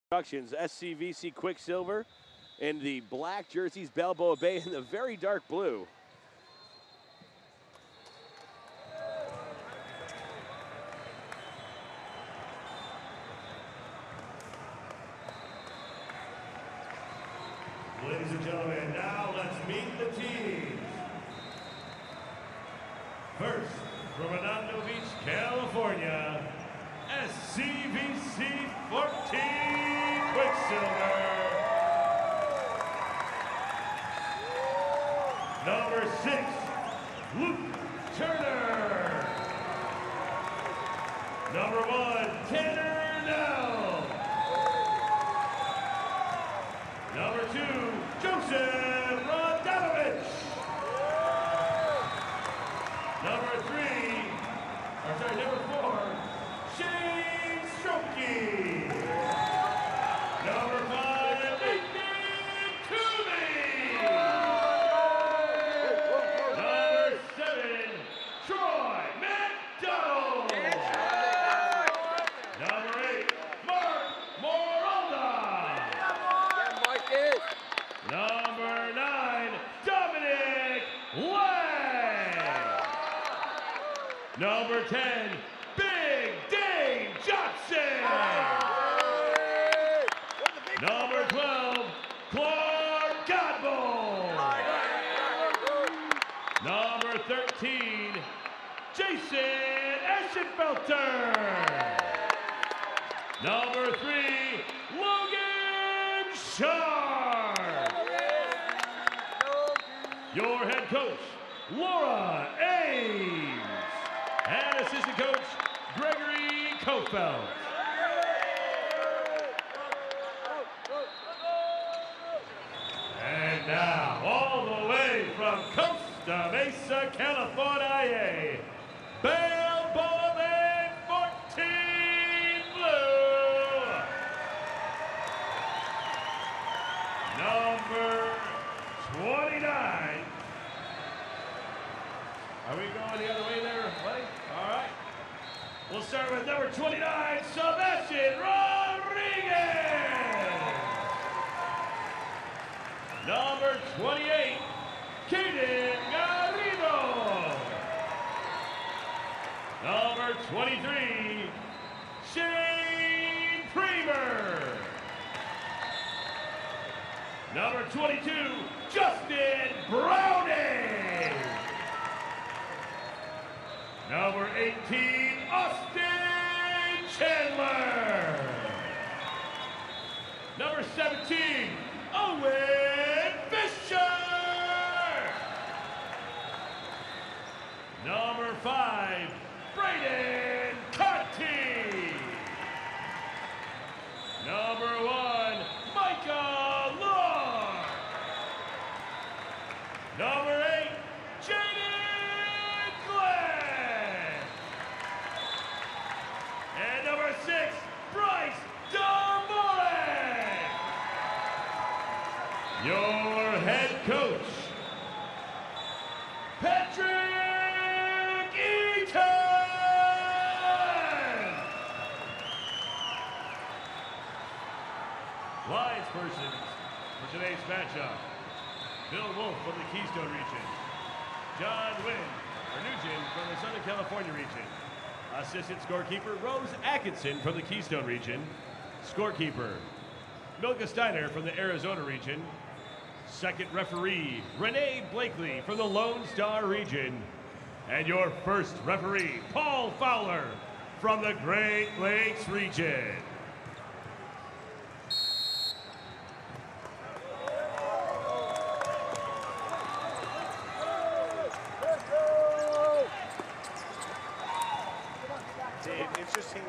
Instructions, SCVC Quicksilver in the black jerseys, Balboa Bay in the very dark blue. Ladies and gentlemen, now let's meet the teams. First, from Redondo Beach, California, SCVC 14 Quicksilver. Number 6, Luke Turner. Number 1, Tanner Nell. Number 2, Joseph Rodriguez. Number 4, Shane Strokey. Number 5, Nathan Toomey. Number 7, Troy McDonald. Number 8, Mark Moralda. Number 9, Dominic Lang. Number 10, Big Dave Johnson. Number 12, Clark Godbold. Number 13, Jason Eschenfelter. Number 3, Logan Sharp. Your head coach, Laura Ames. And assistant coach, Gregory Kofeld. And now, all the way from Costa Mesa, California, Balboa Bay 14 Blue. Number 29. Are we going the other way there, buddy? All right. We'll start with number 29, Sebastian Rodriguez. Number 28, Caden Garrido. Number 23, Shane Premer. Number 22, Justin Browning. Number 18, Austin Chandler. Number 17, Owen Fisher. Number 5, Braden Conti. Number 1, Micah Look. Number 8, Jaden Glenn. And number 6, Bryce Dvorak. Your head coach, Patrick Eaton. Lines persons for today's matchup, Bill Wolf from the Keystone region, John Nugent from the Southern California region. Assistant scorekeeper, Rose Atkinson from the Keystone region. Scorekeeper, Milka Steiner from the Arizona region. Second referee, Renee Blakely from the Lone Star region. And your first referee, Paul Fowler from the Great Lakes region. Interesting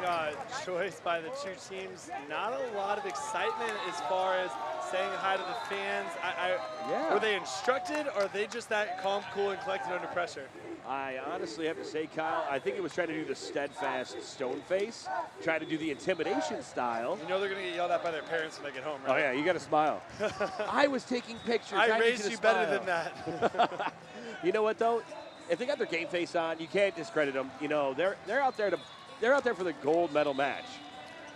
choice by the two teams. Not a lot of excitement as far as saying hi to the fans. Yeah. Were they instructed, or are they just that calm, cool, and collected under pressure? I honestly have to say, Kyle, I think it was trying to do the steadfast stone face, try to do the intimidation style. You know they're going to get yelled at by their parents when they get home, right? Oh, yeah, you got to smile. I was taking pictures. I raised you better than that. You know what, though? If they got their game face on, you can't discredit them. You know, they're out there for the gold medal match.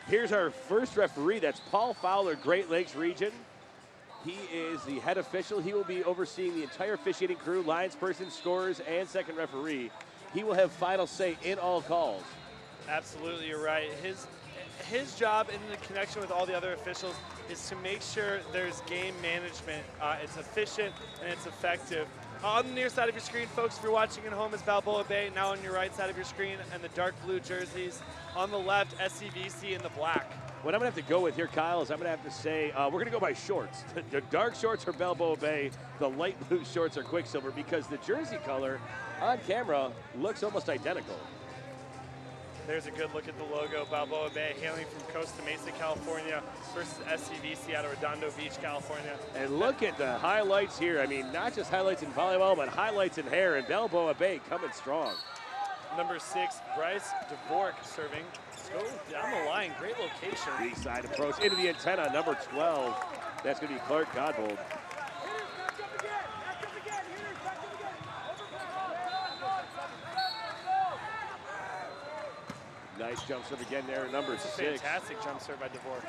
Here's our first referee. That's Paul Fowler, Great Lakes region. He is the head official. He will be overseeing the entire officiating crew, linesperson, scorers, and second referee. He will have final say in all calls. Absolutely, you're right. His job in the connection with all the other officials is to make sure there's game management. It's efficient and it's effective. On the near side of your screen, folks, if you're watching at home, is Balboa Bay. Now on your right side of your screen, and the dark blue jerseys. On the left, SCVC in the black. What I'm going to have to go with here, Kyle, is I'm going to have to say we're going to go by shorts. The dark shorts are Balboa Bay. The light blue shorts are Quicksilver because the jersey color on camera looks almost identical. There's a good look at the logo. Balboa Bay hailing from Costa Mesa, California versus SCVC out of Redondo Beach, California. And look at the highlights here. I mean, not just highlights in volleyball, but highlights in hair. And Balboa Bay coming strong. Number 6, Bryce Dvorak serving. Go down the line, great location. East side approach into the antenna, number 12. That's going to be Clark Godbold. Nice jump serve again there, number 6. Fantastic jump serve by Dvorak.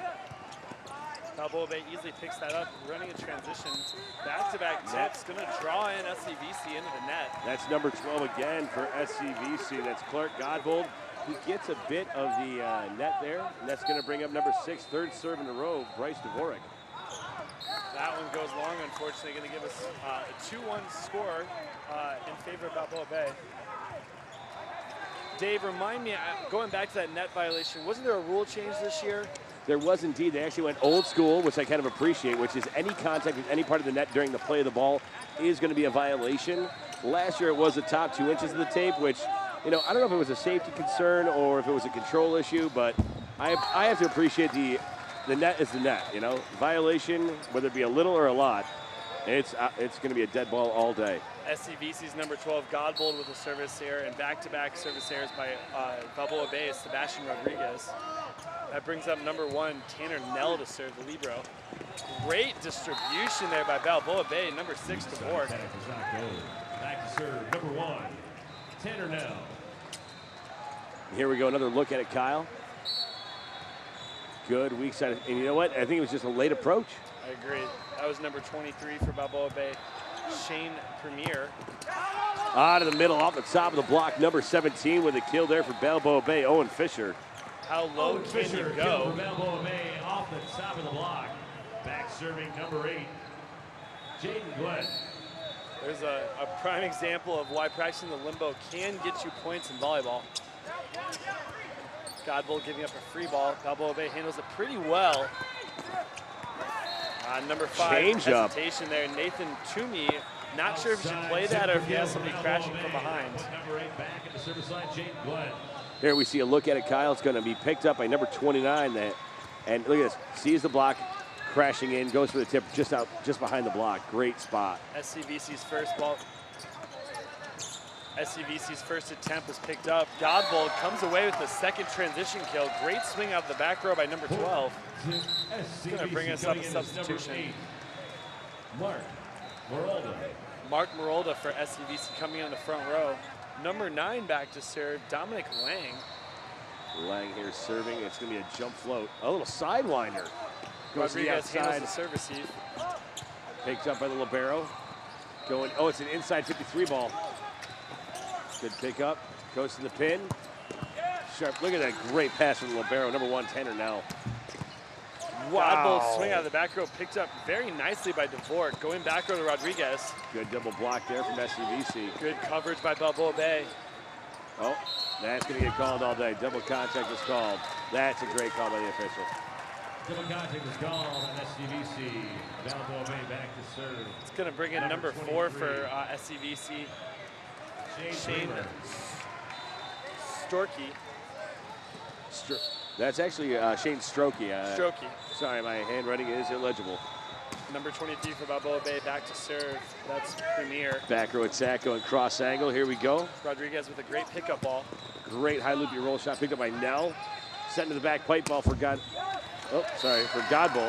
Balboa Bay easily picks that up, running a transition. Back-to-back tips, going to draw in SCVC into the net. That's number 12 again for SCVC. That's Clark Godbold. He gets a bit of the net there, and that's going to bring up number 6, third serve in a row, Bryce Dvorak. That one goes long, unfortunately, going to give us a 2-1 score in favor of Balboa Bay. Dave, remind me, going back to that net violation, wasn't there a rule change this year? There was indeed. They actually went old school, which I kind of appreciate, which is any contact with any part of the net during the play of the ball is going to be a violation. Last year it was the top 2 inches of the tape, which, you know, I don't know if it was a safety concern or if it was a control issue, but I have to appreciate the net is the net, you know. Violation, whether it be a little or a lot, it's going to be a dead ball all day. SCVC's number 12, Godbold with a service error, and back-to-back service errors by Balboa Bay is Sebastian Rodriguez. That brings up number 1, Tanner Nell to serve the libero. Great distribution there by Balboa Bay, number 6, Dvorak. Back to serve, number 1, Tanner Nell. Here we go, another look at it, Kyle. Good, weak side, and you know what? I think it was just a late approach. I agree. That was number 23 for Balboa Bay, Shane Premer. Out of the middle, off the top of the block, number 17 with a kill there for Balboa Bay, Owen Fisher. How low Owen can Fisher you go? For Balboa Bay off the top of the block. Back serving number 8, Jaden Glenn. There's a prime example of why practicing the limbo can get you points in volleyball. Godbold giving up a free ball. Balboa Bay handles it pretty well. Number 5, Change hesitation there. Nathan Toomey, not sure if he should play that or if he has somebody crashing from behind. Number 8 back at the service line, Jaden Glenn. Here we see a look at it, Kyle. It's going to be picked up by number 29. And look at this. Sees the block, crashing in, goes for the tip just behind the block. Great spot. SCVC's first ball. SCVC's first attempt was picked up. Godbold comes away with the second transition kill. Great swing out of the back row by number 12. It's going to bring us up a substitution. Mark Merolda. Mark Merolda for SCVC coming in the front row. Number 9 back to serve, Dominic Lang. Lang here serving. It's going to be a jump float. A little sidewinder. Goes to the Rodriguez handles outside. the serve receive. Picked up by the libero. Going, oh, it's an inside 53 ball. Good pick up. Goes to the pin. Sharp. Look at that great pass from the libero. Number 1, Tanner Nell. Wow. Godbold swing out of the back row, picked up very nicely by Dvorak. Going back row to Rodriguez. Good double block there from SCVC. Good coverage by Balboa Bay. Oh, that's going to get called all day. Double contact is called. That's a great call by the official. Double contact is called on SCVC. Balboa Bay back to serve. It's going to bring in number 4 for SCVC. Shane Storkey. That's actually Shane Strokey. Strokey. Sorry, my handwriting is illegible. Number 23 for Balboa Bay, back to serve. That's Premer. Back row attack going cross angle. Here we go. Rodriguez with a great pickup ball. Great high loopy roll shot picked up by Nell. Sent to the back pipe ball for for Godbold.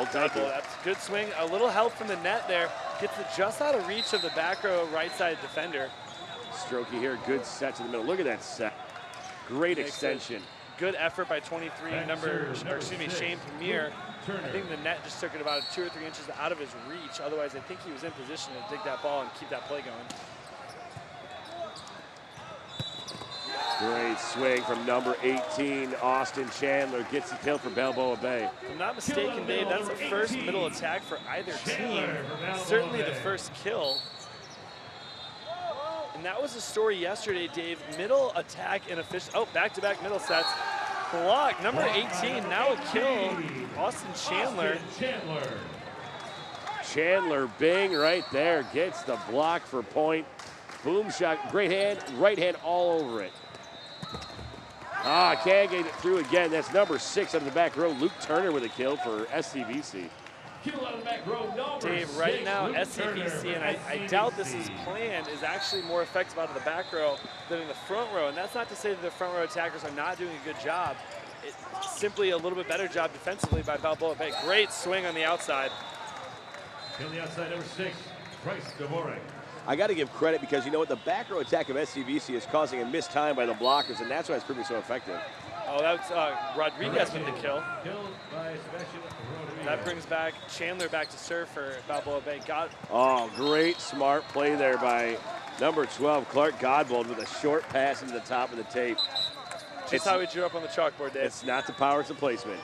Thank you. That's a good swing. A little help from the net there. Gets it just out of reach of the back row right side defender. Strokey here, good set to the middle. Look at that set. Great extension. good effort by 23, Shane Premer. I think the net just took it about 2 or 3 inches out of his reach. Otherwise, I think he was in position to dig that ball and keep that play going. Great swing from number 18, Austin Chandler. Gets the kill for Balboa Bay. If I'm not mistaken, Dave, that's the first middle attack for either team. Certainly the first kill. And that was a story yesterday, Dave. Middle attack and official. Oh, back-to-back middle sets. Block, number 18, now a kill. Austin Chandler. Chandler, bing right there. Gets the block for point. Boom shot, great hand, right hand all over it. Can't get it through again. That's number 6 out of the back row. Luke Turner with a kill for SCVC. Dave, right now, SCVC, and I doubt this is planned, is actually more effective out of the back row than in the front row. And that's not to say that the front row attackers are not doing a good job. It's simply a little bit better job defensively by Balboa Bay. Great swing on the outside. On the outside, number 6, Bryce Dvorak. I got to give credit because you know what? The back row attack of SCVC is causing a missed time by the blockers, and that's why it's proving so effective. Oh, that's Rodriguez with the kill. Killed by Sebastian Rodriguez. That brings back Chandler back to serve for Balboa Bay. Great smart play there by number 12, Clark Godbold, with a short pass into the top of the tape. Just how we drew up on the chalkboard, Dave. It's not the power, it's the placement.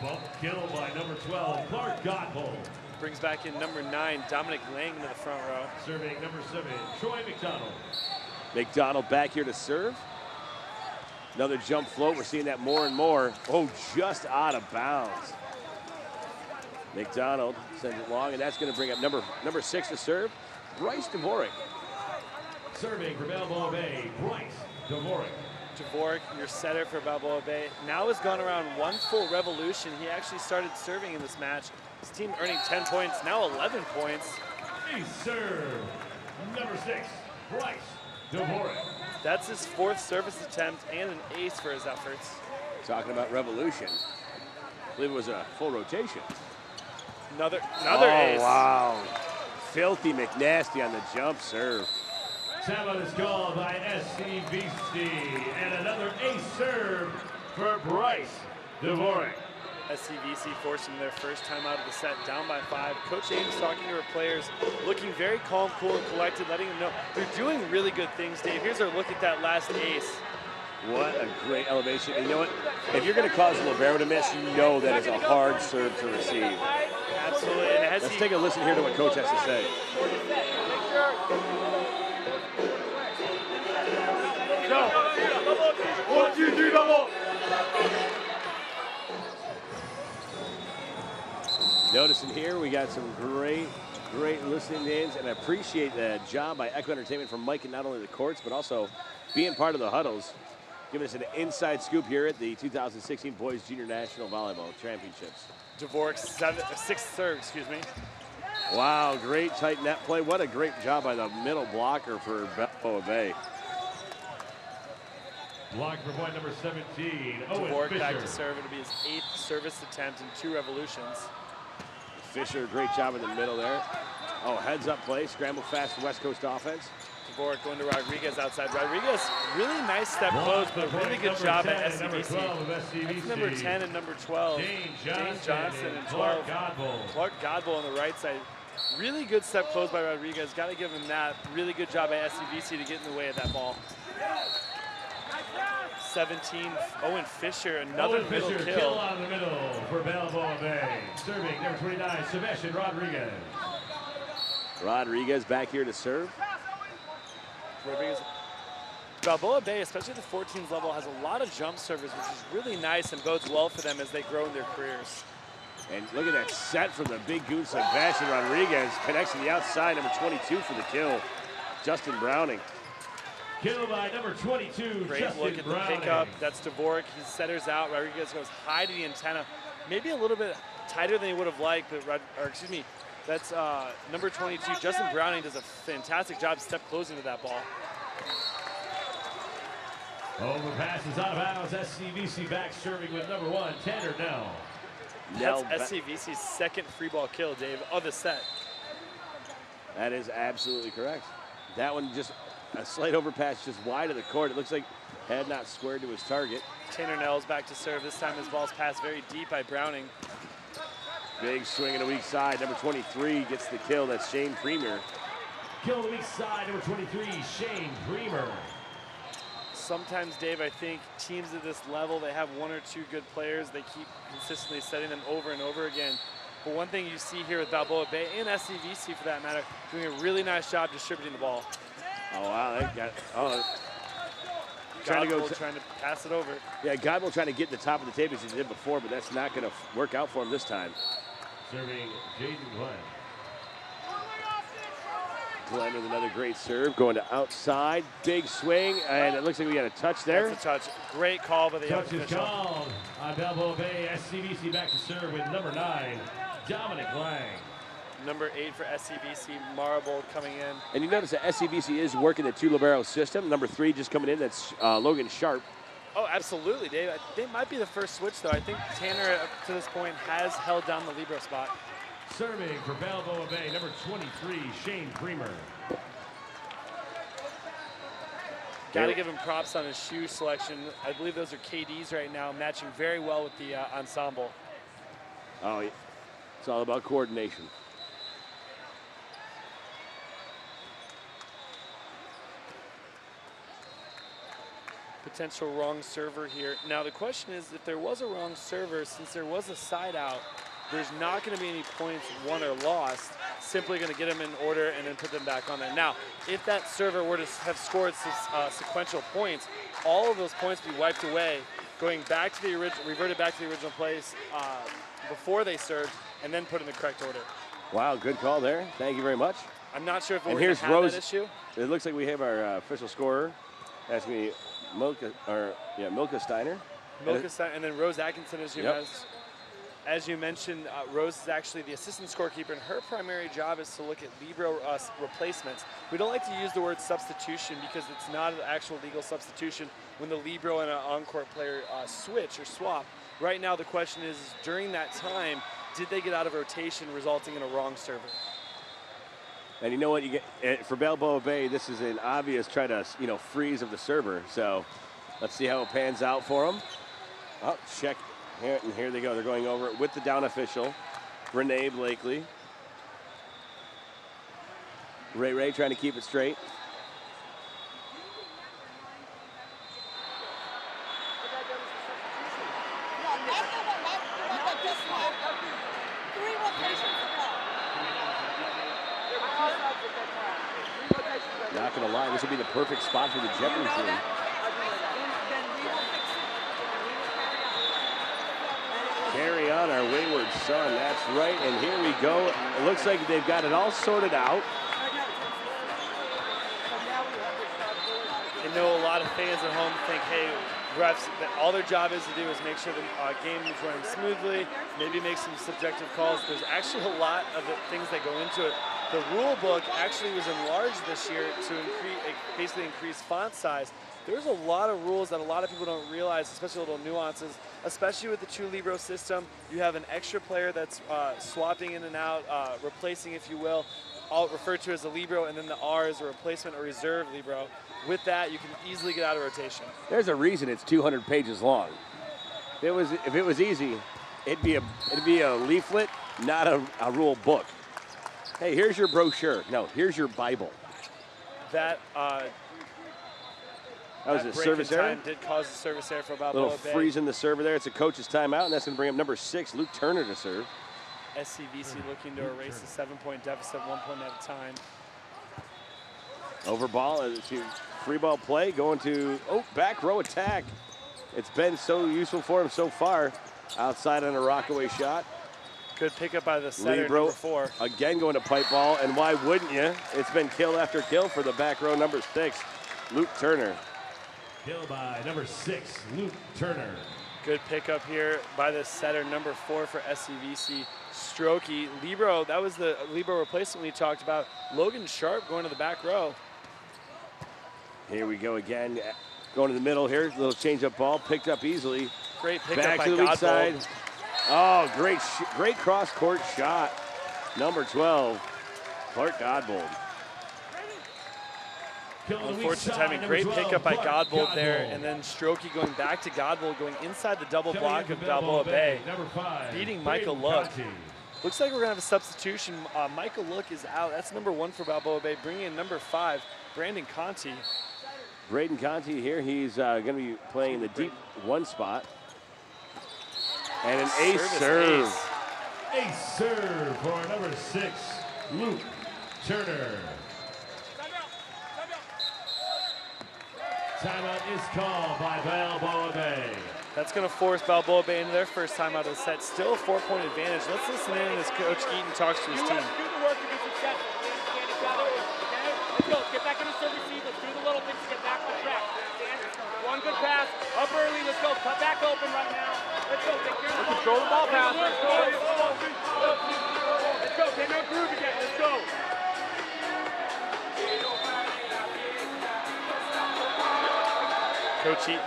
Bump kill by number 12, Clark Godbold. Brings back in number 9, Dominic Lang to the front row. Serving number 7, Troy McDonald. McDonald back here to serve. Another jump float. We're seeing that more and more. Oh, just out of bounds. McDonald sends it long, and that's going to bring up number 6 to serve, Bryce Dvorak. Serving for Balboa Bay, Bryce Dvorak. Dvorak, your setter for Balboa Bay, now has gone around 1 full revolution. He actually started serving in this match. His team earning 10 points, now 11 points. He served number 6, Bryce Dvorak. That's his 4th service attempt and an ace for his efforts. Talking about revolution. I believe it was a full rotation. Another ace. Wow. Filthy McNasty on the jump serve. Timeout is called by SCVC, and another ace serve for Bryce Dvorak. SCVC forcing their first time out of the set, down by 5. Coach Ames talking to her players, looking very calm, cool, and collected, letting them know they're doing really good things, Dave. Here's our look at that last ace. What a great elevation. And you know what? If you're going to cause a libero to miss, you know that it's a hard serve to receive. Absolutely. And let's take a listen here to what Coach has to say. Go. 1, 2, 3, double. Noticing here, we got some great listening ins, and I appreciate the job by Echo Entertainment from Mike and not only the courts, but also being part of the huddles, giving us an inside scoop here at the 2016 Boys Junior National Volleyball Championships. Dvorak's 6th serve, excuse me. Wow, great tight net play. What a great job by the middle blocker for Balboa Bay. Block for point number 17, Owen Dvorak Fisher. back to serve. It'll be his 8th service attempt in 2 revolutions. Fisher, great job in the middle there. Oh, heads up play, scramble fast West Coast offense. Dvorak going to Rodriguez outside. Rodriguez, really nice step close, but really good job at SCVC. That's number 10 and number 12. Dane Johnson and 12. Clark Godbold on the right side. Really good step close by Rodriguez. Got to give him that. Really good job by SCVC to get in the way of that ball. 17, Owen Fisher, another middle kill. On the middle for Balboa Bay. Serving number 29, Sebastian Rodriguez. Rodriguez back here to serve. Rodriguez. Balboa Bay, especially the 14s level, has a lot of jump servers, which is really nice and bodes well for them as they grow in their careers. And look at that set from the big goon, Sebastian Rodriguez. Connects to the outside, number 22 for the kill, Justin Browning. Kill by number 22, Great Justin look at the Browning. pickup. That's Dvorak. He setters out. Rodriguez goes high to the antenna. Maybe a little bit tighter than he would have liked, but that's number 22. Justin Browning does a fantastic job step closing to that ball. Overpass is out of bounds. SCVC back serving with number 1, Tanner Nell. That's SCVC's 2nd free ball kill, Dave, of the set. That is absolutely correct. That one just a slight overpass just wide of the court. It looks like Had not squared to his target. Tanner Nell's back to serve. This time his ball's passed very deep by Browning. Big swing on the weak side. Number 23 gets the kill. That's Shane Premer. Kill on the weak side, number 23, Shane Premer. Sometimes, Dave, I think teams at this level, they have one or two good players. They keep consistently setting them over and over again. But one thing you see here with Balboa Bay and SCVC, for that matter, doing a really nice job distributing the ball. Oh, wow. They got, trying to pass it over. Yeah, Godwell trying to get to the top of the table as he did before, but that's not going to work out for him this time. Serving Jaden Glenn. Glenn with another great serve, going to outside, big swing, and it looks like we got a touch there. That's a touch. Great call by the touch is called on Balboa Bay. SCVC back to serve with number 9, Dominic Lang. Number 8 for SCVC, Marble coming in. And you notice that SCVC is working the 2 libero system. Number 3 just coming in, that's Logan Sharp. Oh, absolutely, Dave. They might be the first switch, though. I think Tanner, up to this point, has held down the libero spot. Serving for Balboa Bay, number 23, Shane Premer. Got to give him props on his shoe selection. I believe those are KDs right now, matching very well with the ensemble. Oh, yeah. It's all about coordination. Potential wrong server here. Now, the question is, if there was a wrong server, since there was a side out, there's not going to be any points won or lost. Simply going to get them in order and then put them back on there. Now, if that server were to have scored sequential points, all of those points be wiped away, going back to the original, reverted back to the original place before they served, and then put in the correct order. Wow, good call there. Thank you very much. I'm not sure if we're and going here's to have Rose. That issue. It looks like we have our official scorer. That's going to be Milka Steiner. Milka Steiner, and then Rose Atkinson, as you mentioned, Rose is actually the assistant scorekeeper, and her primary job is to look at libero replacements. We don't like to use the word substitution because it's not an actual legal substitution when the libero and an on-court player switch or swap. Right now, the question is, during that time, did they get out of rotation, resulting in a wrong server? And you know what? You get for Balboa Bay, this is an obvious try to freeze of the server. So let's see how it pans out for them. Oh, check. And here they go. They're going over it with the down official, Renee Blakely. Ray trying to keep it straight. Not going to lie, this would be the perfect spot for the Jeopardy team. Carry on our wayward son, that's right, and here we go. It looks like they've got it all sorted out. I know a lot of fans at home think, hey, refs, all their job is to do is make sure the game is running smoothly, maybe make some subjective calls. There's actually a lot of things that go into it. The rule book actually was enlarged this year to basically increase font size. There's a lot of rules that a lot of people don't realize, especially little nuances, especially with the true libero system. You have an extra player that's swapping in and out, replacing, if you will, all referred to as a libero, and then the R is a replacement or reserve libero. With that, you can easily get out of rotation. There's a reason it's 200 pages long. If it was easy, it'd be a leaflet, not a rule book. Hey, here's your brochure. No, here's your Bible. That was a service error. Did cause a service error for Balboa Bay. Little freeze in the server there. It's a coach's timeout, and that's going to bring up number 6, Luke Turner, to serve. SCVC looking to erase the 7-point deficit, 1 point at a time. Over ball, free ball play, going to, back row attack. It's been so useful for him so far. Outside on a rockaway shot. Good pickup by the setter, Libero, number 4. Again going to pipe ball, and why wouldn't you? It's been kill after kill for the back row, number 6, Luke Turner. Kill by number 6, Luke Turner. Good pickup here by the setter, number 4 for SCVC, Strokey. Libero, that was the libero replacement we talked about. Logan Sharp going to the back row. Here we go again, going to the middle here, little change-up ball, picked up easily. Great pickup back by to the weak side. Godbold. Oh, great cross-court shot. Number 12, Clark Godbold. Unfortunate timing. Great pickup by Godbold there, and then Strokey going back to Godbold, going inside the double block of Balboa Bay, beating Micah Look. Looks like we're going to have a substitution. Micah Look is out. That's number 1 for Balboa Bay, bringing in number 5, Braden Conti. Braden Conti here. He's going to be playing in the deep 1 spot. And an ace serve. Ace serve for number 6, Luke Turner. Timeout is called by Balboa Bay. That's going to force Balboa Bay into their first timeout of the set. Still a 4-point advantage. Let's listen in as Coach Eaton talks to his team. Do the work to be successful. Okay? Let's go. Get back in the service seat. Let's do the little things to get back on track. One good pass. Up early. Let's go. Cut back open right now. Let's go. Take care of the ball. Control the ball pass. Let's go. Let's go. Get in our groove again. Let's go. Coach Eaton,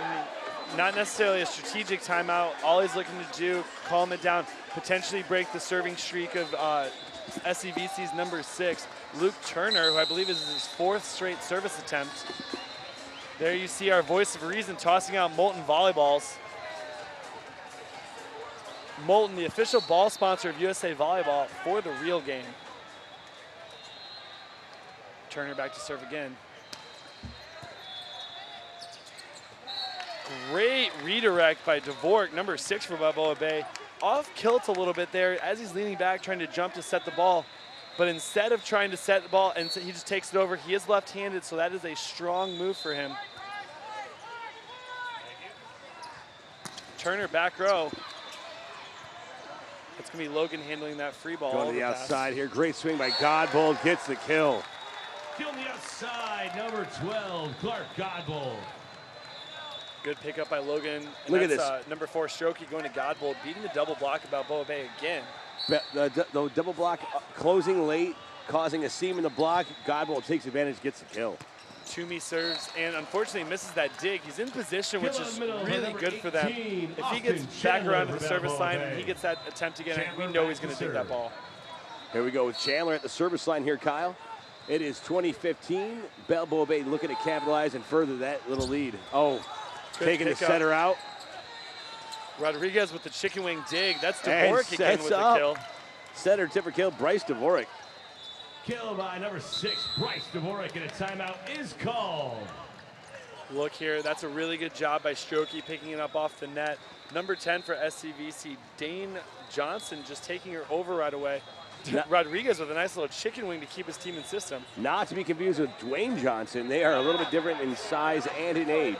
not necessarily a strategic timeout. All he's looking to do, calm it down, potentially break the serving streak of SCVC's number 6, Luke Turner, who I believe is his 4th straight service attempt. There you see our voice of reason tossing out Molten volleyballs. Molten, the official ball sponsor of USA Volleyball for the real game. Turner back to serve again. Great redirect by Dvorak, number 6 for Balboa Bay. Off kilt a little bit there as he's leaning back, trying to jump to set the ball. But instead of trying to set the ball, and he just takes it over. He is left-handed, so that is a strong move for him. Turner back row. It's going to be Logan handling that free ball. Going to the outside here. Great swing by Godbold. Gets the kill. Kill on the outside, number 12, Clark Godbold. Good pickup by Logan. And Look at that's, this. Number 4, Strokey going to Godbold, beating the double block of Balboa Bay again. The double block closing late, causing a seam in the block. Godbold takes advantage, gets the kill. Toomey serves and unfortunately misses that dig. He's in position, which is really good for them. If he gets back around to the service line and he gets that attempt again, we know he's going to dig that ball. Here we go with Chandler at the service line here, Kyle. It is 2015. Balboa Bay looking to capitalize and further that little lead. Oh, good taking the setter out. Rodriguez with the chicken wing dig. That's Dvorak again with the kill. Setter tip for kill, Bryce Dvorak. Kill by number 6, Bryce Dvorak, and a timeout is called. Look here, that's a really good job by Strokey picking it up off the net. Number 10 for SCVC, Dane Johnson just taking her over right away. Rodriguez with a nice little chicken wing to keep his team in system. Not to be confused with Dwayne Johnson. They are a little bit different in size and in age.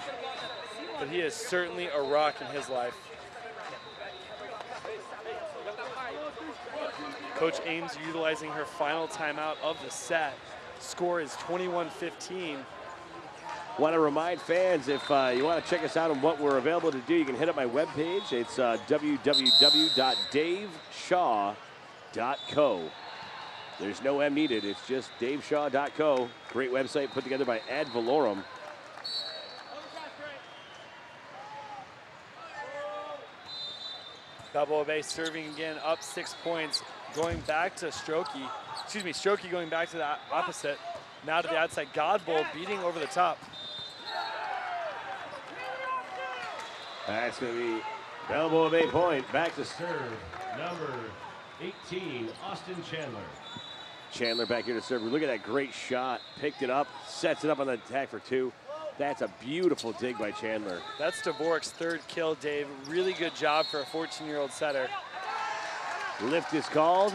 But he is certainly a rock in his life. Coach Ames utilizing her final timeout of the set. Score is 21-15. Want to remind fans, if you want to check us out on what we're available to do, you can hit up my webpage. It's www.daveshaw.co. There's no M needed. It's just daveshaw.co. Great website put together by Ad Valorem. Balboa Bay serving again, up 6 points. Going back to Strokey. Excuse me, Strokey going back to the opposite. Now to the outside. Godbold beating over the top. That's going to be Balboa Bay point. Back to Serve number 18, Austin Chandler. Chandler back here to serve. Look at that great shot. Picked it up, sets it up on the attack for 2. That's a beautiful dig by Chandler. That's Dvorak's 3rd kill, Dave. Really good job for a 14-year-old setter. Lift is called.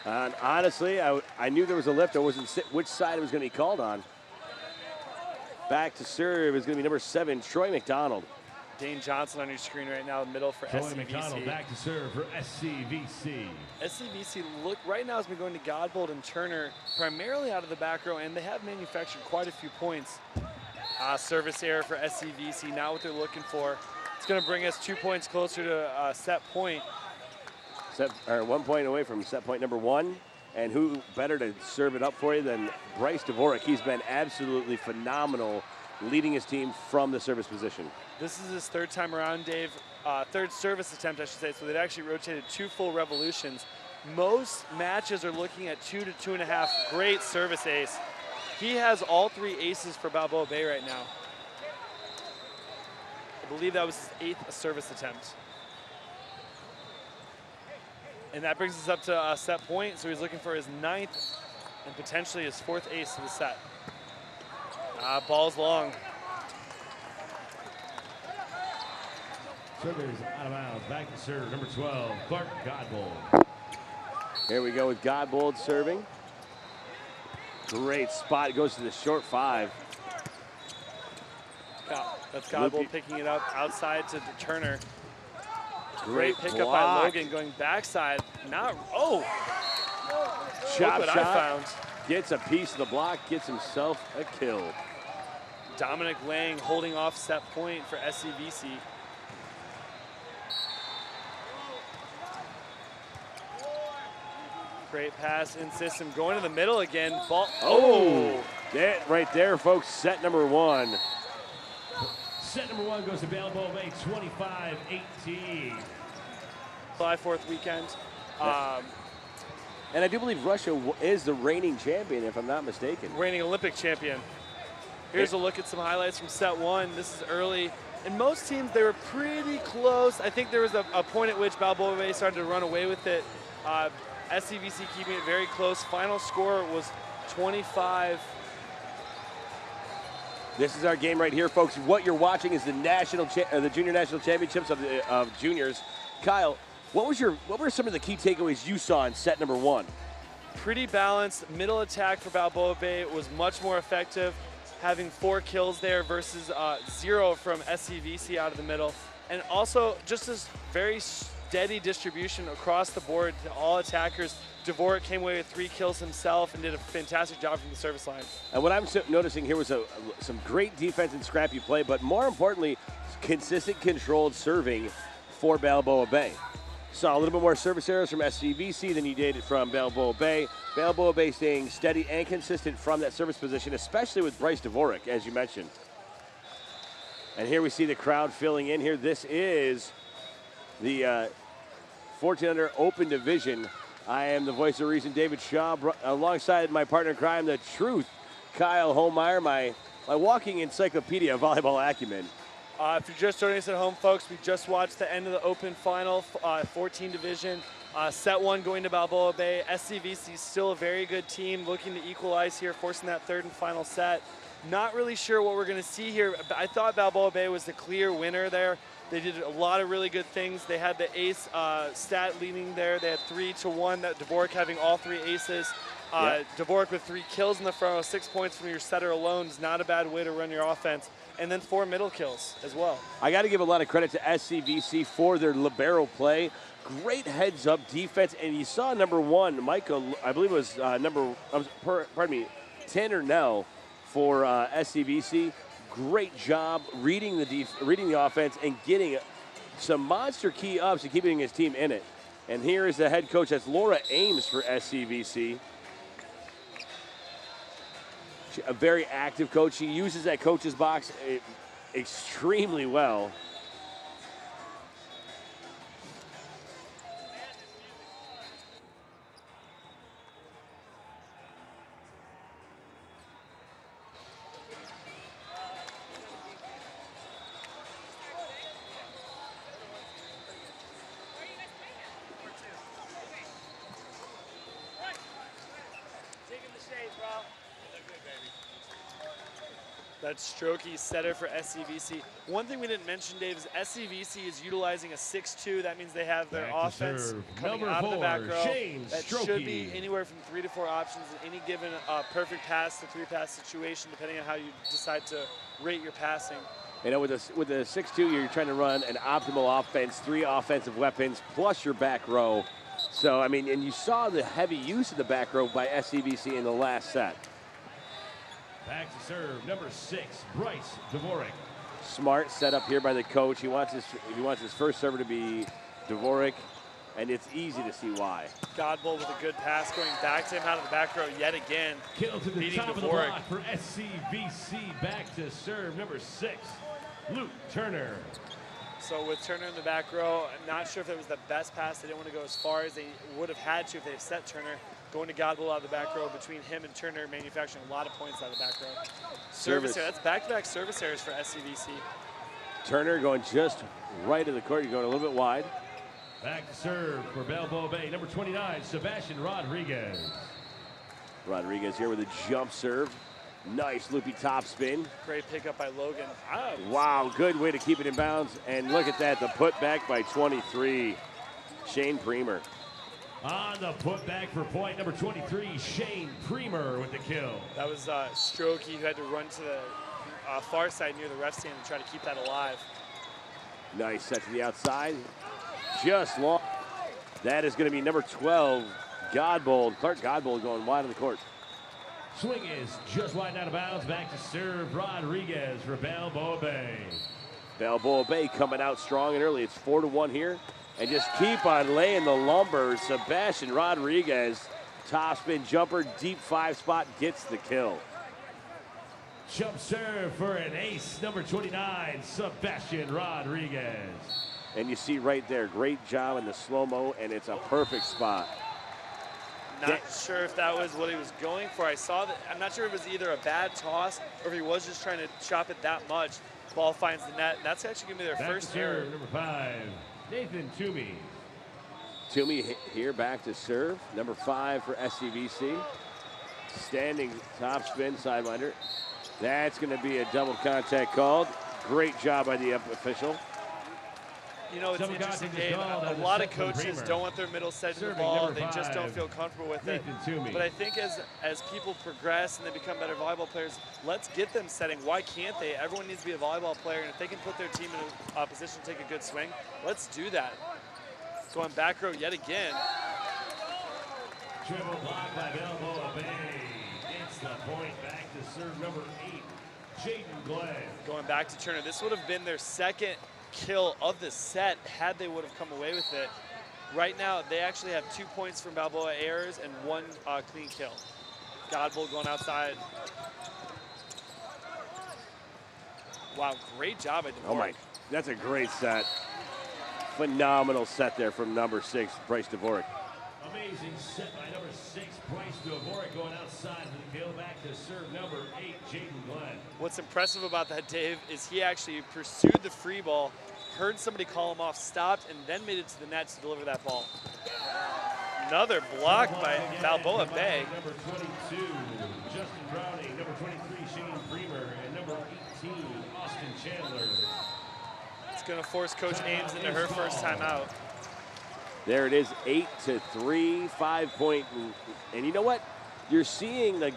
And honestly, I knew there was a lift. I wasn't which side it was going to be called on. Back to serve is going to be number 7, Troy McDonald. Dane Johnson on your screen right now, middle for Troy SCVC. McDonald back to serve for SCVC. SCVC look right now has been going to Godbold and Turner primarily out of the back row, and they have manufactured quite a few points. Service error for SCVC, not what they're looking for. It's going to bring us 2 points closer to set point. 1 point away from set point number 1. And who better to serve it up for you than Bryce Dvorak? He's been absolutely phenomenal leading his team from the service position. This is his 3rd time around, Dave. 3rd service attempt, I should say. So they've actually rotated 2 full revolutions. Most matches are looking at 2 to 2.5. Great service ace. He has all 3 aces for Balboa Bay right now. I believe that was his 8th service attempt. And that brings us up to a set point, so he's looking for his 9th and potentially his 4th ace of the set. Ball's long. Servers out of bounds. Back to serve, number 12, Clark Godbold. Here we go with Godbold serving. Great spot. Goes to the short 5. That's Godbold picking it up outside to Turner. Great pickup by Logan going backside. Chop what shot. I found. Gets a piece of the block, gets himself a kill. Dominic Lang holding off set point for SCVC. Great pass in system, going to the middle again. Ball. That right there, folks. Set number 1. Set number 1 goes to Balboa Bay, 25-18. July 4th weekend. And I do believe Russia is the reigning champion, if I'm not mistaken. Reigning Olympic champion. Here's a look at some highlights from set 1. This is early. In most teams, they were pretty close. I think there was a point at which Balboa Bay started to run away with it. SCVC keeping it very close. Final score was 25. This is our game right here, folks. What you're watching is the the junior national championships of juniors. Kyle, what were some of the key takeaways you saw in set number 1? Pretty balanced. Middle attack for Balboa Bay was much more effective, having 4 kills there versus 0 from SCVC out of the middle. And also just this very steady distribution across the board to all attackers. Dvorak came away with 3 kills himself and did a fantastic job from the service line. And what I'm noticing here was some great defense and scrappy play, but more importantly, consistent controlled serving for Balboa Bay. Saw a little bit more service errors from SCVC than you did from Balboa Bay. Balboa Bay staying steady and consistent from that service position, especially with Bryce Dvorak, as you mentioned. And here we see the crowd filling in here. This is the 1400 Open Division. I am the voice of reason, David Shaw, alongside my partner in crime, the truth, Kyle Holmeyer, my walking encyclopedia of volleyball acumen. If you're just joining us at home, folks, we just watched the end of the Open Final, 14 Division. Set 1 going to Balboa Bay. SCVC is still a very good team, looking to equalize here, forcing that 3rd and final set. Not really sure what we're going to see here. I thought Balboa Bay was the clear winner there. They did a lot of really good things. They had the ace stat leading there. They had 3-1, that Dvorak having all 3 aces. Dvorak with 3 kills in the front row, 6 points from your setter alone is not a bad way to run your offense. And then 4 middle kills as well. I got to give a lot of credit to SCVC for their libero play. Great heads-up defense, and you saw number 1, Micah, I believe it was 10 or no for SCVC. Great job reading the offense and getting some monster key ups and keeping his team in it. And here is the head coach. That's Laura Ames for SCVC. A very active coach. She uses that coach's box extremely well. That's Strokey, setter for SCVC. One thing we didn't mention, Dave, is SCVC is utilizing a 6-2. That means they have their offense coming out of the back row. That should be anywhere from 3 to 4 options in any given perfect pass to 3-pass situation, depending on how you decide to rate your passing. You know, with the 6-2, you're trying to run an optimal offense, 3 offensive weapons, plus your back row. So, I mean, and you saw the heavy use of the back row by SCVC in the last set. Back to serve, number 6, Bryce Dvorak. Smart setup here by the coach. He wants his first server to be Dvorak, and it's easy to see why. Godbold with a good pass going back to him out of the back row yet again. Kill to the beating top Dvorak. of the block for SCVC. Back to serve, number 6, Luke Turner. So with Turner in the back row, I'm not sure if it was the best pass. They didn't want to go as far as they would have had to if they set Turner. Going to Godbold out of the back row between him and Turner, manufacturing a lot of points out of the back row. Service error. That's back-to-back service errors for SCVC. Turner going just right of the court. You're going a little bit wide. Back to serve for Balboa Bay, number 29, Sebastian Rodriguez. Rodriguez here with a jump serve. Nice loopy top spin. Great pickup by Logan. Wow, good way to keep it in bounds. And look at that, the putback by 23, Shane Premer. On the putback for point number 23, Shane Premer with the kill. That was Strokey who had to run to the far side near the ref stand and try to keep that alive. Nice set to the outside. Just long. That is going to be number 12, Godbold. Clark Godbold going wide of the court. Swing is just wide out of bounds. Back to serve Rodriguez for Balboa Bay. Balboa Bay coming out strong and early. It's 4-1 here. And just keep on laying the lumber. Sebastian Rodriguez, top spin jumper, deep 5 spot, gets the kill. Jump serve for an ace, number 29, Sebastian Rodriguez. And you see right there, great job in the slow-mo, and it's a perfect spot. Not sure if that was what he was going for. I saw that. I'm not sure if it was either a bad toss or if he was just trying to chop it that much. Ball finds the net. That's actually going to be their first error. Number 5, Nathan Toomey. Toomey here back to serve. Number 5 for SCVC. Standing top spin sidewinder. That's going to be a double contact called. Great job by the official. You know, it's interesting, Dave. A lot of coaches don't want their middle set in the ball. They just don't feel comfortable with it. But I think as people progress and they become better volleyball players, let's get them setting. Why can't they? Everyone needs to be a volleyball player, and if they can put their team in a position to take a good swing, let's do that. Going back row yet again. Triple block by Balboa Bay. It's the point. Back to serve number 8, Jaden Glenn. Going back to Turner. This would have been their second kill of the set had they would have come away with it. Right now, they actually have 2 points from Balboa errors and 1 clean kill. Godbold going outside. Wow, great job by Dvorak. Oh my, that's a great set. Phenomenal set there from number 6, Bryce Dvorak. Amazing set by number 6, Bryce Dvorak going outside for the kill. Back to serve number 8, Jaden Glenn. What's impressive about that, Dave, is he actually pursued the free ball, heard somebody call him off, stopped, and then made it to the net to deliver that ball. Another block by Balboa Bay. Number 22, Justin Browning. Number 23, Shane Premer. And number 18, Austin Chandler. It's going to force Coach Ames into her first time out. There it is, 8-3, 5 point. And you know what? You're seeing the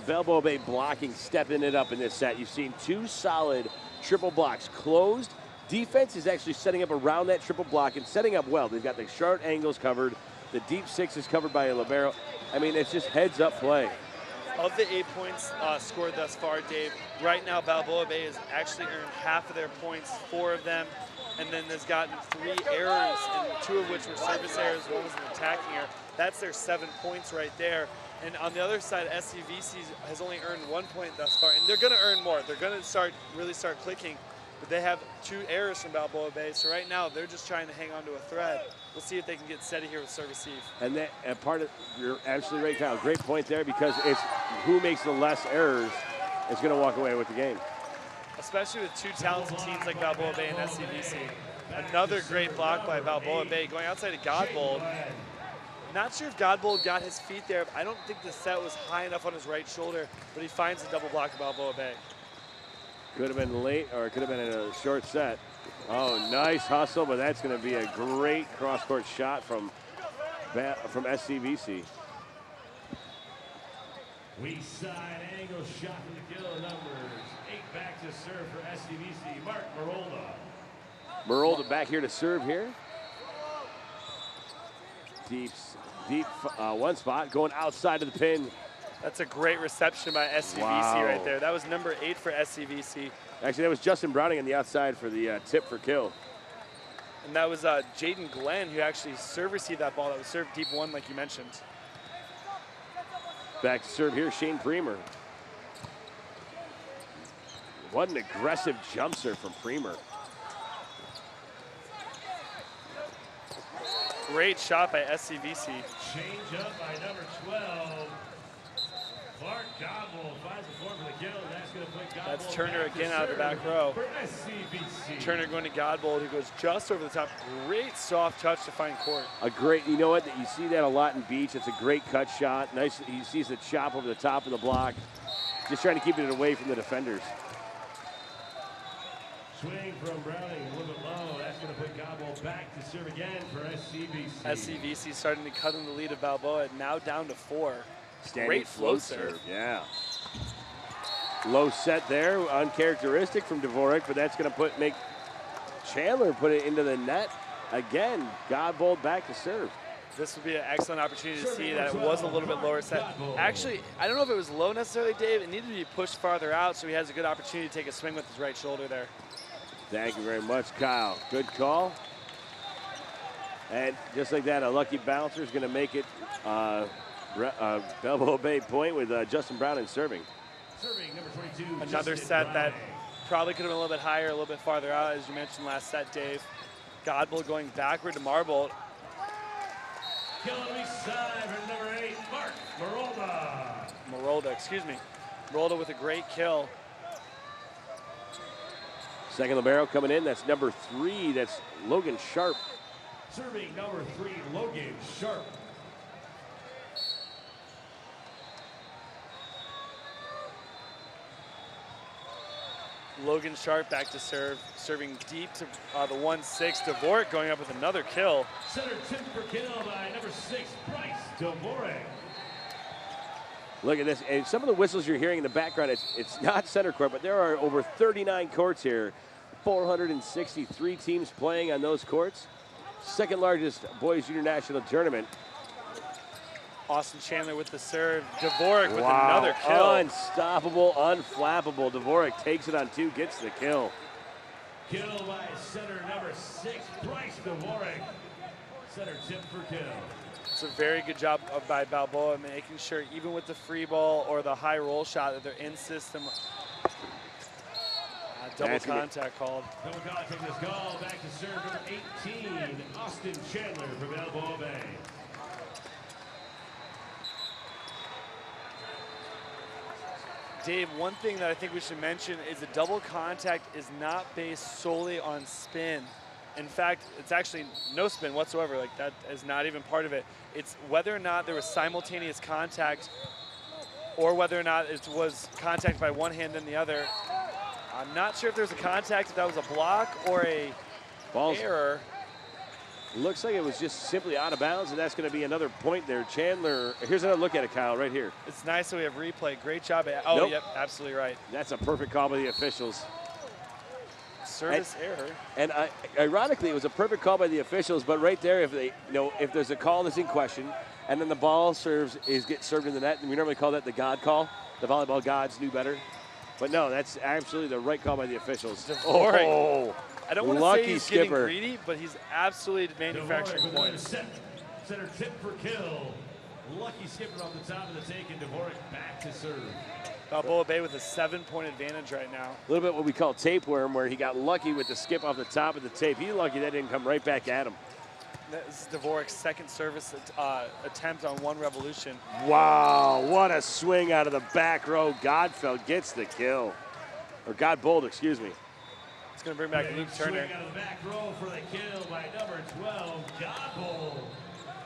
Balboa Bay blocking stepping it up in this set. You've seen 2 solid triple blocks closed. Defense is actually setting up around that triple block and setting up well. They've got the short angles covered. The deep 6 is covered by a libero. I mean, it's just heads up play. Of the 8 points scored thus far, Dave, right now Balboa Bay has actually earned half of their points, 4 of them. And then there's gotten 3 errors, and 2 of which were service errors, 1 was an attacking error. That's their 7 points right there. And on the other side, SCVC has only earned 1 point thus far, and they're going to earn more. They're going to really start clicking, but they have 2 errors from Balboa Bay. So right now, they're just trying to hang on to a thread. We'll see if they can get steady here with service receive. And that part of, you're absolutely right, Kyle. Great point there, because it's who makes the less errors is going to walk away with the game. Especially with 2 talented teams like Balboa Bay and SCVC. Another great block by Balboa Bay going outside of Godbold. Not sure if Godbold got his feet there. I don't think the set was high enough on his right shoulder, but he finds a double block of Balboa Bay. Could have been late, or it could have been in a short set. Oh, nice hustle, but that's going to be a great cross-court shot from SCVC. Weak side angle shot from the kill numbers. 8 back to serve for SCVC, Mark Marolda. Marolda back here to serve here. Deep 1 spot, going outside of the pin. That's a great reception by SCVC right there. That was number 8 for SCVC. Actually, that was Justin Browning on the outside for the tip for kill. And that was Jaden Glenn who actually serve received that ball. That was served deep 1 like you mentioned. Back to serve here, Shane Premer. What an aggressive jump serve from Premer. Great shot by SCVC. Change up by number 12. Clark Godbold finds the floor for the kill. That's going to put Godbold. That's Turner again out of the back row. For SCVC. Turner going to Godbold, who goes just over the top. Great soft touch to find court. A great, you know what, you see that a lot in beach. It's a great cut shot. Nice, he sees the chop over the top of the block. Just trying to keep it away from the defenders. Swing from Browning, a little bit low. That's going to put Godbold back to serve again for SCVC. SCVC starting to cut in the lead of Balboa, now down to 4. Standing Great float serve. Yeah. Low set there, uncharacteristic from Dvorak, but that's going to make Chandler put it into the net. Again, Godbold back to serve. This would be an excellent opportunity to see that it was a little bit lower set. Actually, I don't know if it was low necessarily, Dave. It needed to be pushed farther out, so he has a good opportunity to take a swing with his right shoulder there. Thank you very much, Kyle. Good call. And just like that, a lucky bouncer is going to make it Balboa Bay point with Justin Brown in serving. Serving number 22. Another set that probably could have been a little bit higher, a little bit farther out, as you mentioned last set, Dave. Godbold going backward to Marbold. Killing me side for number 8, Mark Marolda. Marolda with a great kill. Second libero coming in, that's number 3, that's Logan Sharp. Serving number 3, Logan Sharp. Logan Sharp back to serve, serving deep to the 1-6. Dvorak going up with another kill. Center tip for kill by number 6, Bryce Dvorak. Look at this, and some of the whistles you're hearing in the background, it's not center court, but there are over 39 courts here. 463 teams playing on those courts. Second largest boys junior national tournament. Austin Chandler with the serve. Dvorak with another kill. Unstoppable, unflappable. Dvorak takes it on 2, gets the kill. Kill by center number 6, Bryce Dvorak. Center tip for kill. It's a very good job by Balboa, making sure even with the free ball or the high roll shot that they're in system. Double contact called. Double contact is called. Back to serve number 18, Austin Chandler for Balboa Bay. Dave, one thing that I think we should mention is a double contact is not based solely on spin. In fact, it's actually no spin whatsoever. Like, that is not even part of it. It's whether or not there was simultaneous contact or whether or not it was contact by one hand and the other. I'm not sure if there's a contact, if that was a block or a error. Looks like it was just simply out of bounds, and that's going to be another point there. Chandler, here's another look at it, Kyle, right here. It's nice that we have replay. Great job. Yep, absolutely right. That's a perfect call by the officials. Service error. And ironically, it was a perfect call by the officials, but right there, if there's a call that's in question, and then the ball gets served in the net, and we normally call that the God call. The volleyball gods knew better. But no, that's absolutely the right call by the officials. Dvorak. Oh, I don't want to say he's getting greedy, but he's absolutely manufacturing points. Center tip for kill. Lucky skipper off the top of the take, and Dvorak back to serve. Balboa Bay with a 7-point advantage right now. A little bit what we call tapeworm, where he got lucky with the skip off the top of the tape. He's lucky that didn't come right back at him. This is Dvorak's second service attempt on one revolution. Wow, what a swing out of the back row. Godfeld gets the kill. Or Godbold, excuse me. It's going to bring back Luke Turner. Swing out of the back row for the kill by number 12, Godbold.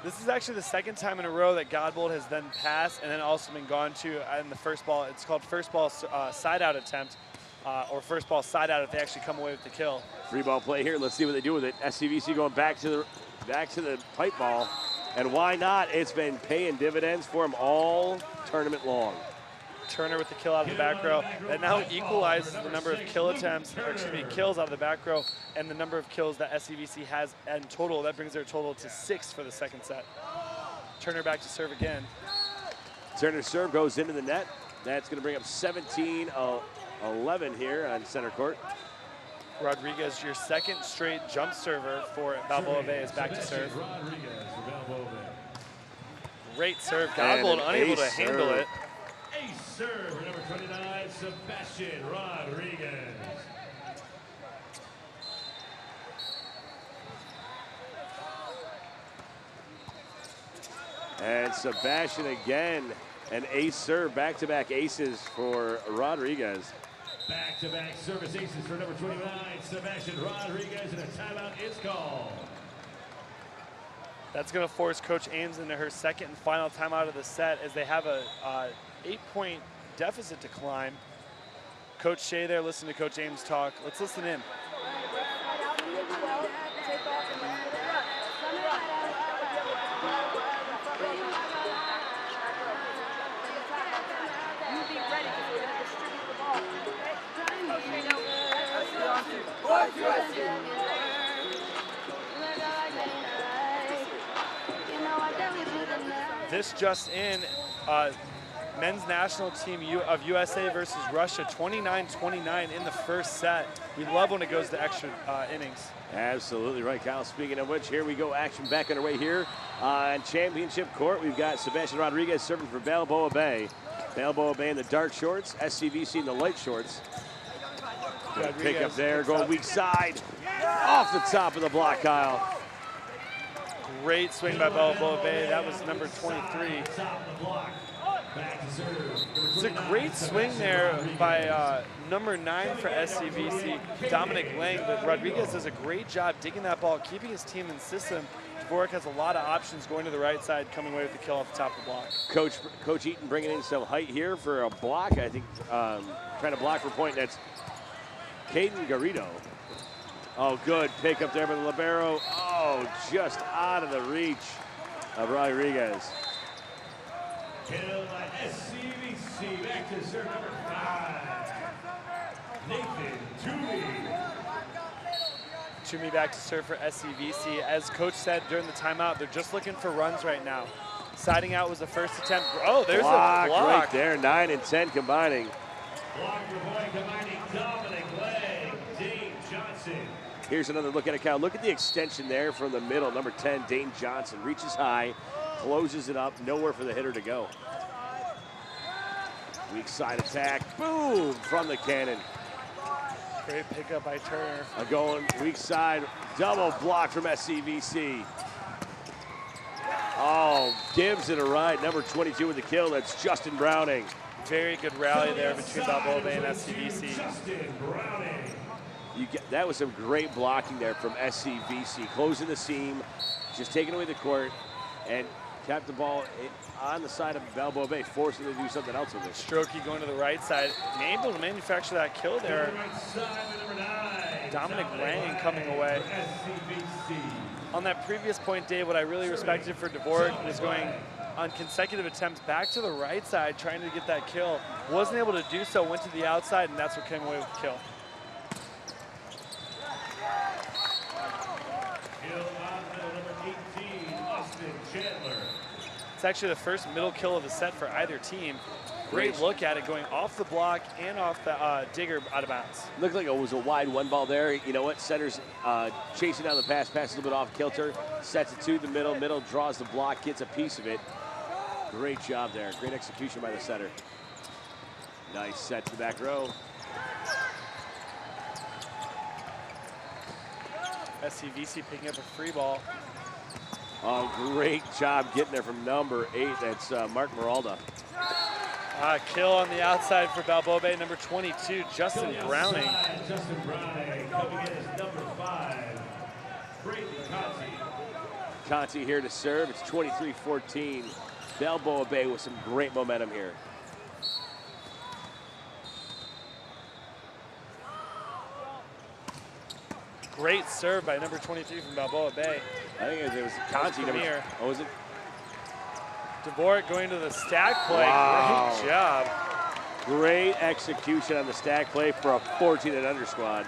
This is actually the second time in a row that Godbold has then passed and then also been gone to in the first ball. It's called first ball side out attempt or first ball side out if they actually come away with the kill. Free ball play here. Let's see what they do with it. SCVC going back to the pipe ball. And why not? It's been paying dividends for him all tournament long. Turner with the kill out of the back row. That now equalizes the number of kill attempts, or excuse me, kills out of the back row and the number of kills that SCVC has in total. That brings their total to 6 for the second set. Turner back to serve again. Turner's serve goes into the net. That's going to bring up 17-11 here on center court. Rodriguez, your second straight jump server for Balboa Bay, is back to serve. Great serve. Godbold unable to handle it. Ace serve for number 29, Sebastian Rodriguez. And Sebastian again, an ace serve, back-to-back aces for Rodriguez. Back-to-back service aces for number 29, Sebastian Rodriguez, and a timeout is called. That's going to force Coach Ames into her second and final timeout of the set as they have a 8-point deficit to climb. Coach Shea there, listen to Coach Ames talk. Let's listen in. This just in, men's national team of USA versus Russia, 29-29 in the first set. We love when it goes to extra innings. Absolutely right, Kyle. Speaking of which, here we go. Action back underway here on championship court. We've got Sebastian Rodriguez serving for Balboa Bay. Balboa Bay in the dark shorts, SCVC in the light shorts. Good pick up there, going weak side. Off the top of the block, Kyle. Great swing by Balboa Bay. That was number 23. It's a great swing there by number 9 for SCVC, Dominic Lang, but Rodriguez does a great job digging that ball, keeping his team in system. Dvorak has a lot of options going to the right side, coming away with the kill off the top of the block. Coach Eaton bringing in some height here for a block. I think trying to block for point. That's Caden Garrido. Oh, good pick up there by the libero. Oh, just out of the reach of Rodriguez. Kill by SCVC. Back to serve number 5. Nathan Toomey. Toomey back to serve for SCVC. As Coach said during the timeout, they're just looking for runs right now. Siding out was the first attempt. Oh, there's a block right there. 9 and 10 combining. Block for point combining Dominic Lang, Dane Johnson. Here's another look at it, Cal. Look at the extension there from the middle. Number 10, Dane Johnson, reaches high, closes it up, nowhere for the hitter to go. Weak side attack, boom, from the cannon. Great pickup by Turner. Going weak side, double block from SCVC. Oh, gives it a ride. Number 22 with the kill, that's Justin Browning. Very good rally there between Balboa Bay and SCVC. Justin Browning. That was some great blocking there from SCVC, closing the seam, just taking away the court, and kept the ball on the side of Balboa Bay, forcing them to do something else with it. Strokey going to the right side, able to manufacture that kill there. Right side, number 9. Dominic Lang coming away. On that previous point, Dave, what I really respected for Dvorak was going on consecutive attempts back to the right side, trying to get that kill. Wasn't able to do so, went to the outside, and that's what came away with the kill. Chandler. It's actually the first middle kill of the set for either team. Great look at it, going off the block and off the digger out of bounds. Looked like it was a wide one ball there. You know what? Setter's chasing down the pass, passes a little bit off kilter, sets it to the middle. Middle draws the block, gets a piece of it. Great job there. Great execution by the setter. Nice set to the back row. SCVC picking up a free ball. Oh, great job getting there from number 8. That's Mark Meralda. Kill on the outside for Balboa Bay, number 22, Justin Browning. Justin Browning coming in as number 5, Braden Conti. Conti here to serve. It's 23-14. Balboa Bay with some great momentum here. Great serve by number 23 from Balboa Bay. I think it was Conti. Oh, was it? Dvorak going to the stack play. Wow. Great job. Great execution on the stack play for a 14 and under squad.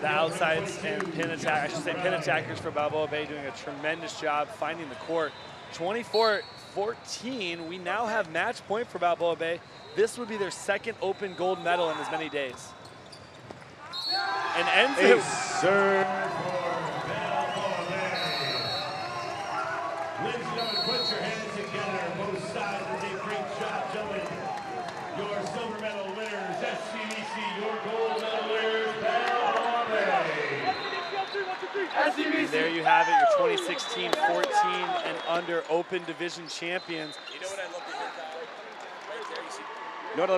The outsides and pin attack, I should say pin attackers for Balboa Bay doing a tremendous job finding the court. 24-14, we now have match point for Balboa Bay. This would be their second open gold medal in as many days. And ends it. Serve. Ladies and gentlemen, put your hands together. Both sides did a great job, gentlemen. Your silver medal winners, SCVC. Your gold medal winners, Balboa Bay. SCVC. there you have it, your 2016, 14, and under Open Division champions. You know what I love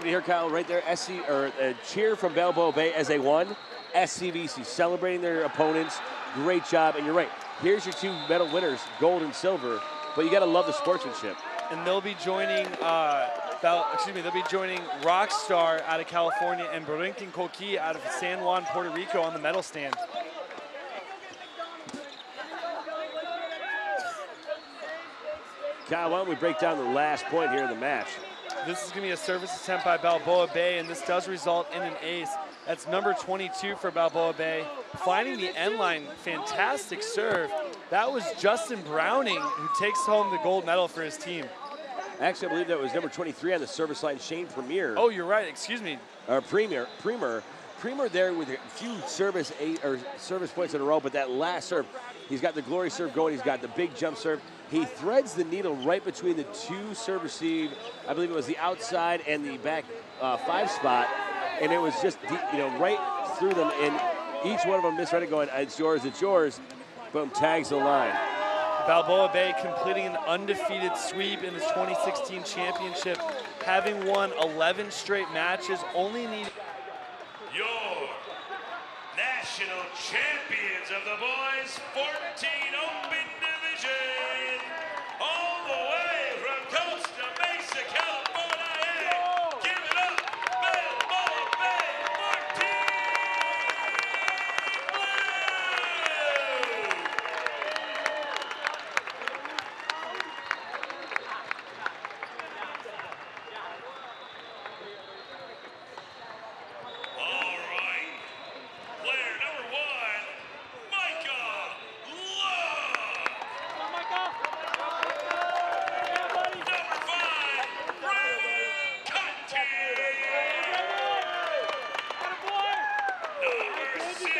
to hear, Kyle? Right there, you see. You know what I love to hear, Kyle? Right there, a cheer from Balboa Bay as they won. SCVC celebrating their opponents. Great job, and you're right. Here's your 2 medal winners, gold and silver. But you got to love the sportsmanship. And they'll be joining, they'll be joining Rockstar out of California and Braden Conti out of San Juan, Puerto Rico on the medal stand. Kyle, why don't we break down the last point here in the match? This is going to be a service attempt by Balboa Bay, and this does result in an ace. That's number 22 for Balboa Bay. Finding the end line, fantastic serve. That was Justin Browning, who takes home the gold medal for his team. Actually, I believe that was number 23 on the service line, Shane Premer. Oh, you're right, excuse me. Premer there with a few service points in a row, but that last serve, he's got the glory serve going, he's got the big jump serve. He threads the needle right between the 2 serve receive. I believe it was the outside and the back 5 spot, and it was just right through them, and each one of them misread it, going, it's yours, it's yours. Boom, tags the line. Balboa Bay completing an undefeated sweep in the 2016 championship, having won 11 straight matches, only need. Your national champions of the boys 14 Open Division, all the way from Costa Mesa, California. Give it up, Balboa Bay 14 Blue. All right, player number 1, Micah Look. Number 5, Braden Conti. Number 6,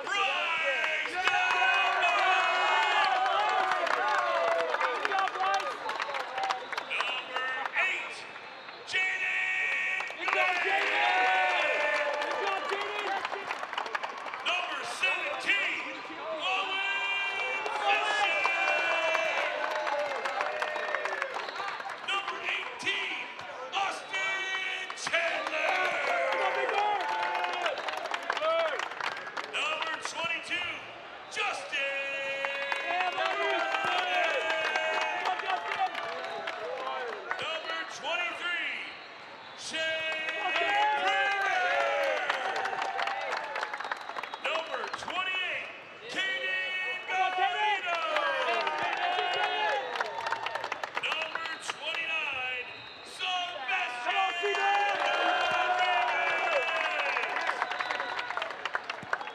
Bryce Dvorak. Number 8, Jaden Glenn. Number 17, Owen Fisher. Number 18, Chandler. Number 22, Justin. Number 23, Number 28, Caden Garrido. Number 29, Sebastian Rodriguez.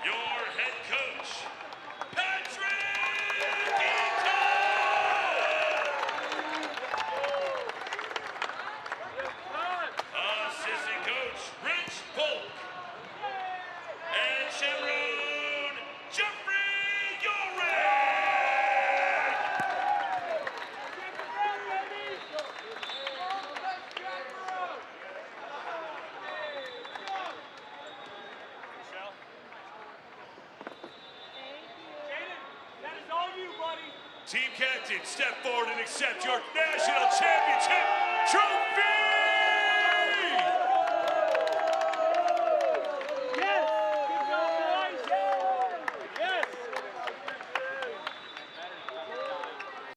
Your head coach, Eaton. Assistant coach, Rich Polk. And chaperone, Uhrig. That is all you, buddy. Team captain, step forward and accept your national championship trophy.